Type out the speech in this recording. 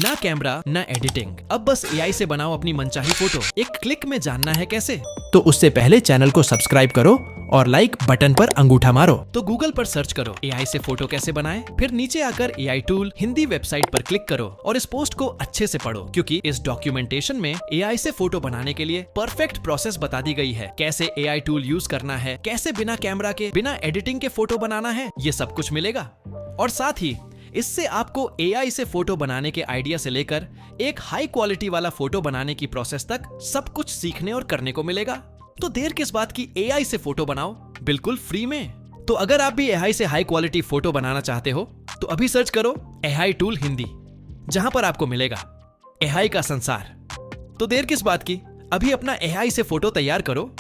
ना कैमरा ना एडिटिंग, अब बस एआई से बनाओ अपनी मनचाही फोटो। एक क्लिक में जानना है कैसे? तो उससे पहले चैनल को सब्सक्राइब करो और लाइक बटन पर अंगूठा मारो। तो गूगल पर सर्च करो एआई से फोटो कैसे बनाएं, फिर नीचे आकर एआई टूल हिंदी वेबसाइट पर क्लिक करो और इस पोस्ट को अच्छे से पढ़ो, क्योंकि इस डॉक्यूमेंटेशन में एआई से फोटो बनाने के लिए परफेक्ट प्रोसेस बता दी गई है। कैसे एआई टूल यूज करना है, कैसे बिना कैमरा के बिना एडिटिंग के फोटो बनाना है, ये सब कुछ मिलेगा। और साथ ही इससे आपको एआई से फोटो बनाने के आइडिया से लेकर एक हाई क्वालिटी वाला फोटो बनाने की प्रोसेस तक सब कुछ सीखने और करने को मिलेगा। तो देर किस बात की, एआई से फोटो बनाओ बिल्कुल फ्री में। तो अगर आप भी एआई से हाई क्वालिटी फोटो बनाना चाहते हो तो अभी सर्च करो एआई टूल हिंदी, जहां पर आपको मिलेगा एआई का संसार। तो देर किस बात की, अभी अपना एआई से फोटो तैयार करो